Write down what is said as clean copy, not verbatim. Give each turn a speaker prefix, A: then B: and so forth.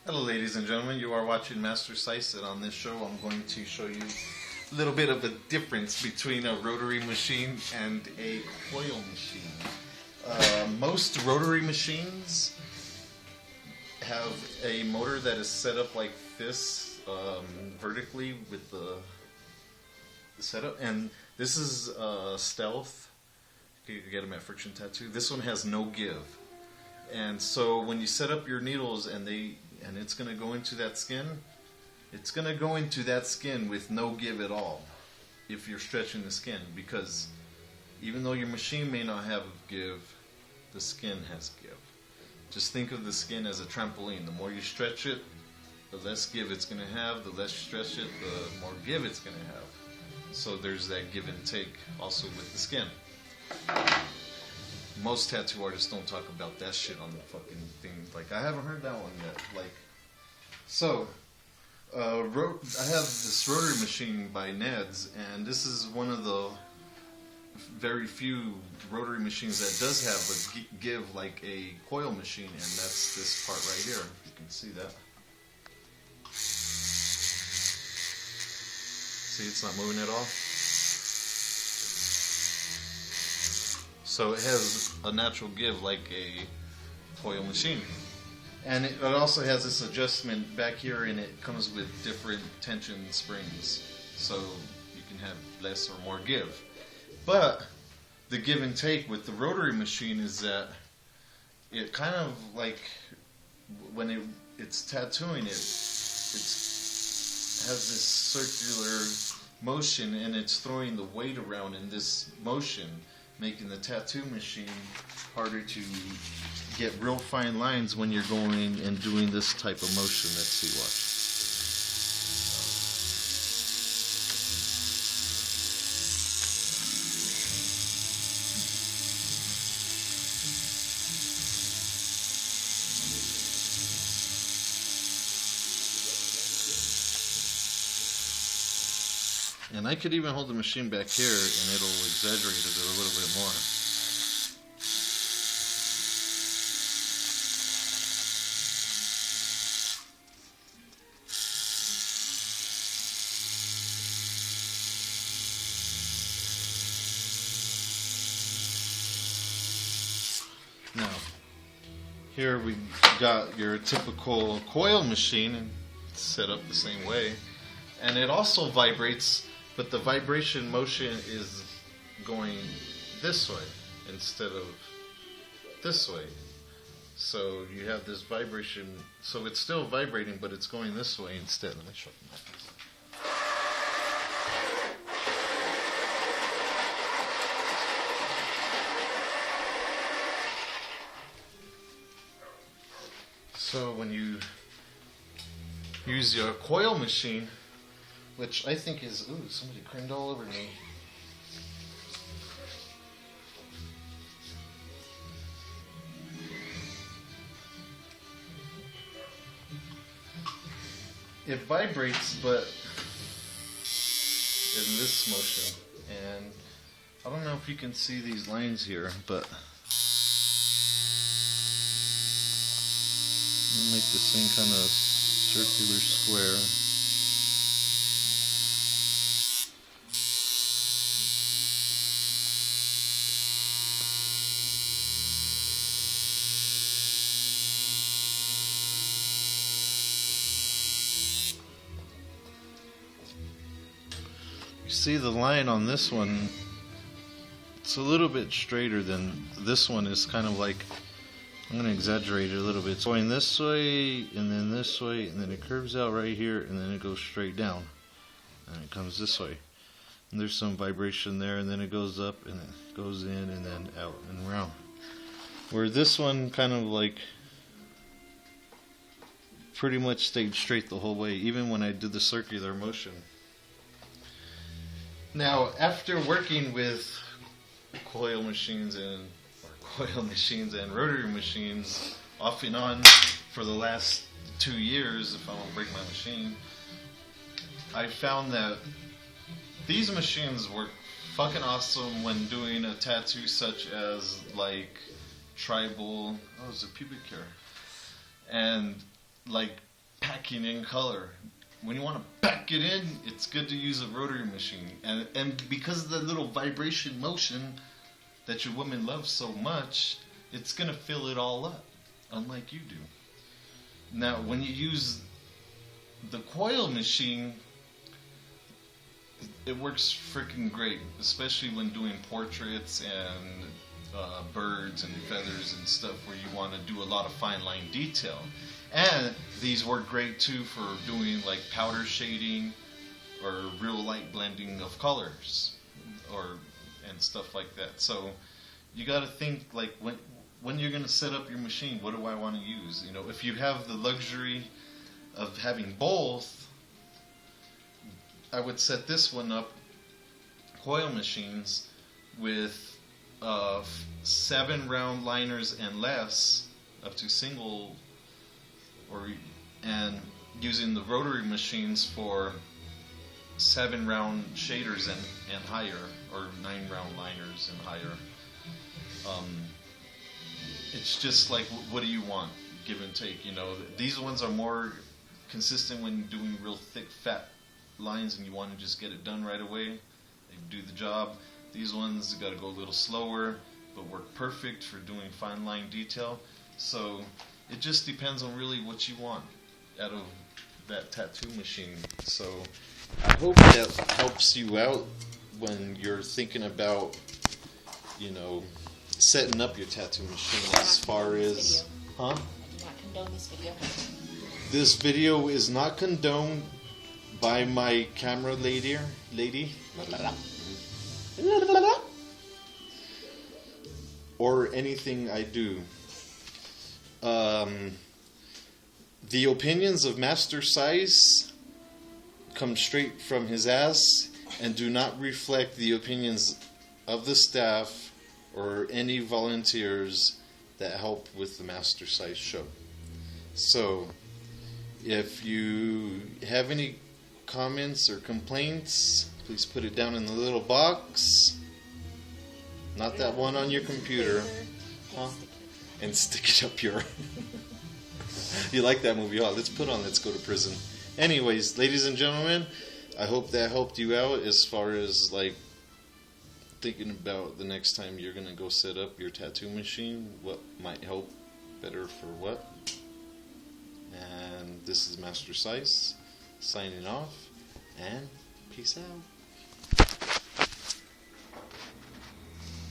A: Hello ladies and gentlemen, you are watching Master Sais, and on this show I'm going to show you a little bit of the difference between a rotary machine and a coil machine. Most rotary machines have a motor that is set up like this, vertically with the setup, and this is Stealth. You can get them at Friction Tattoo. This one has no give. And so when you set up your needles and it's going to go into that skin, it's going to go into that skin with no give at all if you're stretching the skin, because even though your machine may not have give, the skin has give. Just think of the skin as a trampoline. The more you stretch it, the less give it's going to have. The less you stretch it, the more give it's going to have. So there's that give and take also with the skin. Most tattoo artists don't talk about that shit on the fucking thing. Like, I haven't heard that one yet. Like, so, I have this rotary machine by Ned's, and this is one of the very few rotary machines that does have a give like a coil machine, and that's this part right here. You can see that. See, it's not moving at all. So it has a natural give like a coil machine. And it also has this adjustment back here, and it comes with different tension springs. So you can have less or more give. But the give and take with the rotary machine is that it kind of like, when it's tattooing it has this circular motion, and it's throwing the weight around in this motion, making the tattoo machine harder to get real fine lines when you're going and doing this type of motion. Let's see, watch. And I could even hold the machine back here and it'll exaggerate it a little bit more. Now, here we got your typical coil machine, and it's set up the same way. And it also vibrates, but the vibration motion is going this way instead of this way. So you have this vibration, so it's still vibrating, but it's going this way instead. Let me show you that. So when you use your coil machine, which I think is, ooh, somebody creamed all over me. It vibrates, but in this motion. And I don't know if you can see these lines here, but I'll make the same kind of circular square. See the line on this one, it's a little bit straighter than this one. Is kind of like, I'm going to exaggerate it a little bit. It's going this way and then this way, and then it curves out right here, and then it goes straight down and it comes this way, and there's some vibration there, and then it goes up and it goes in and then out and around, where this one kind of like pretty much stayed straight the whole way, even when I did the circular motion. Now, after working with coil machines and rotary machines off and on for the last 2 years, if I don't break my machine, I found that these machines work fucking awesome when doing a tattoo such as like tribal, it's a pubic hair, and like packing in color. When you want to pack it in, it's good to use a rotary machine. And because of the little vibration motion that your woman loves so much, it's going to fill it all up, unlike you do. Now, when you use the coil machine, it works freaking great, especially when doing portraits and birds and feathers and stuff where you want to do a lot of fine line detail. And these work great too for doing like powder shading or real light blending of colors and stuff like that. So you got to think like when you're going to set up your machine, what do I want to use? You know, if you have the luxury of having both, I would set this one up, coil machines, with 7 round liners and less, up to single, and using the rotary machines for 7 round shaders and higher, or 9 round liners and higher. It's just like, what do you want? Give and take. You know, these ones are more consistent when doing real thick, fat lines and you want to just get it done right away. They do the job. These ones got to go a little slower, but work perfect for doing fine line detail. So it just depends on really what you want out of that tattoo machine. So I hope that helps you out when you're thinking about, you know, setting up your tattoo machine as far as... Huh?
B: I do not condone this video.
A: This video is not condoned by my camera lady. Or anything I do. The opinions of Master Sais come straight from his ass and do not reflect the opinions of the staff or any volunteers that help with the Master Sais show. So, if you have any comments or complaints, please put it down in the little box. Not that one on your computer. Huh? And stick it up your... You like that movie? Oh, let's put on Let's Go to Prison. Anyways, ladies and gentlemen, I hope that helped you out as far as like thinking about the next time you're going to go set up your tattoo machine, what might help better for what. And this is Master Sais signing off, and peace out.